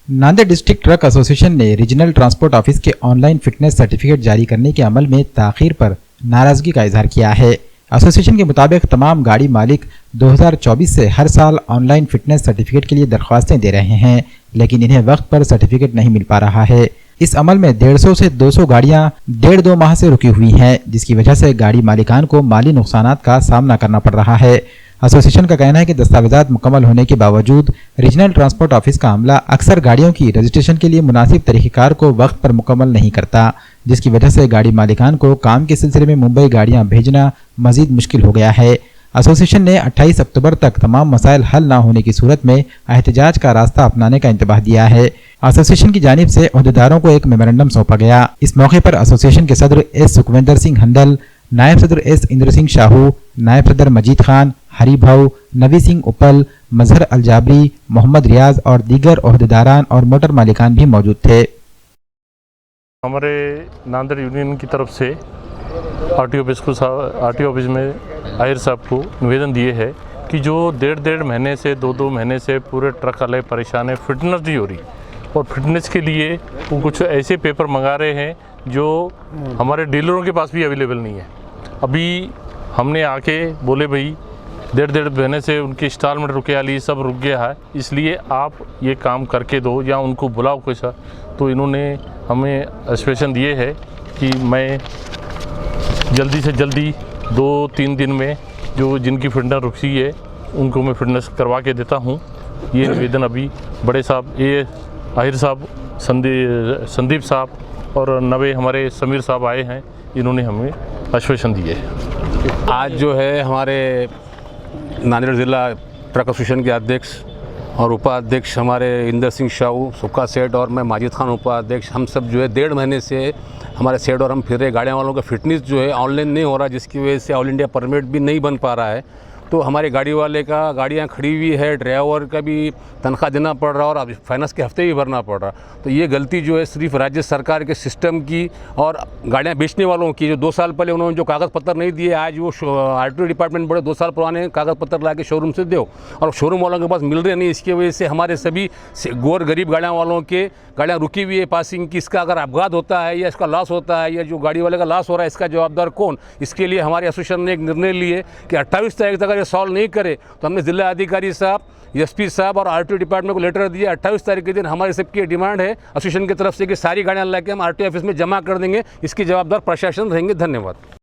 Nanded district truck association ने regional transport office के online fitness certificate जारी करने के अमल में ताखीर पर नाराजगी का इजहार किया है। एसोसिएशन के मुताबिक तमाम गाड़ी मालिक 2024 से हर साल ऑनलाइन फिटनेस सर्टिफिकेट के लिए दरख्वास्तें दे रहे हैं, लेकिन इन्हें वक्त पर सर्टिफिकेट नहीं मिल पा रहा है। इस अमल में 150 से 200 गाड़ियां 1.5-2 माह से रुकी हुई हैं, जिसकी वजह से गाड़ी मालिकान को माली नुकसानात का सामना करना पड़ रहा है। एसोसिएशन का कहना है कि दस्तावेजात मुकम्मल होने के बावजूद रीजनल ट्रांसपोर्ट ऑफिस का अमला अक्सर गाड़ियों की रजिस्ट्रेशन के लिए मुनासिब तरीक़ेकार को वक्त पर मुकम्मल नहीं करता, जिसकी वजह से गाड़ी मालिकान को काम के सिलसिले में मुंबई गाड़ियां भेजना मजीद मुश्किल हो गया है। एसोसिएशन ने 28 अक्टूबर तक तमाम मसाइल हल न होने की सूरत में एहतजाज का रास्ता अपनाने का इंतबाह दिया है। एसोसिएशन की जानिब से ओहदेदारों को एक मेमोरेंडम सौंपा गया। इस मौके पर एसोसिएशन के सदर एस सुखविंदर सिंह हंडल, नायब सदर एस इंद्र सिंह शाहू, नायब सदर मजीद खान, हरीभाऊ, नबी सिंह उपल, मजहर अलजाबरी, मोहम्मद रियाज और दीगर ओहदेदारान और मोटर मालिकान भी मौजूद थे। हमारे नांदेड़ यूनियन की तरफ से आरटीओ ऑफिस में आहिर साहब को निवेदन दिए है कि जो 1.5 महीने से 2 महीने से पूरे ट्रक वाले परेशान है, फिटनेस नहीं हो रही और फिटनेस के लिए वो कुछ ऐसे पेपर मंगा रहे हैं जो हमारे डीलरों के पास भी अवेलेबल नहीं है। अभी हमने आके बोले भाई 1.5 महीने से उनकी इंस्टॉलमेंट रुके वाली सब रुक गया है, इसलिए आप ये काम करके दो या उनको बुलाओ कैसा। तो इन्होंने हमें आश्वासन दिए है कि मैं जल्दी से जल्दी 2-3 दिन में जो जिनकी फिटनेस रुकी है उनको मैं फिटनेस करवा के देता हूँ। ये निवेदन अभी बड़े साहब, ये आहिर साहब, संदीप साहब और नवे हमारे समीर साहब आए हैं, इन्होंने हमें आश्वासन दिए है। आज जो है हमारे नांदेड़ ज़िला ट्रक एसोसिएशन के अध्यक्ष और उपाध्यक्ष हमारे इंदर सिंह शाहू, सुक्का सेठ और मैं माजिद खान उपाध्यक्ष, हम सब जो है 1.5 महीने से हमारे सेठ और हम फिर रहे गाड़ियाँ वालों का फिटनेस जो है ऑनलाइन नहीं हो रहा, जिसकी वजह से ऑल इंडिया परमिट भी नहीं बन पा रहा है। तो हमारे गाड़ी वाले का गाड़ियाँ खड़ी हुई है, ड्राइवर का भी तनख्वाह देना पड़ रहा और अब फाइनेंस के हफ्ते भी भरना पड़ रहा। तो ये गलती जो है सिर्फ राज्य सरकार के सिस्टम की और गाड़ियाँ बेचने वालों की, जो 2 साल पहले उन्होंने जो कागज़ पत्र नहीं दिए, आज वो आरटीओ डिपार्टमेंट बड़े 2 साल पुराने कागज़ पत्र ला के शोरूम से दो और शोरूम वालों के पास मिल रहे नहीं। इसकी वजह से हमारे सभी गौर गरीब गाड़ियाँ वालों के गाड़ियाँ रुकी हुई है पासिंग की। इसका अगर अपघात होता है या इसका लॉस होता है या जो गाड़ी वाले का लॉस हो रहा है, इसका जवाबदार कौन? इसके लिए हमारे एसोसिएशन ने एक निर्णय लिए कि 28 तारीख तक अगर ये सॉल्व नहीं करे तो हमने जिला अधिकारी साहब, एसपी साहब और आरटीओ डिपार्टमेंट को लेटर दिया। 28 तारीख के दिन हमारे सबकी डिमांड है एसोसिएशन की तरफ से कि सारी गाड़ियां लाके हम आरटीओ ऑफिस में जमा कर देंगे। इसकी जवाबदार प्रशासन रहेंगे। धन्यवाद।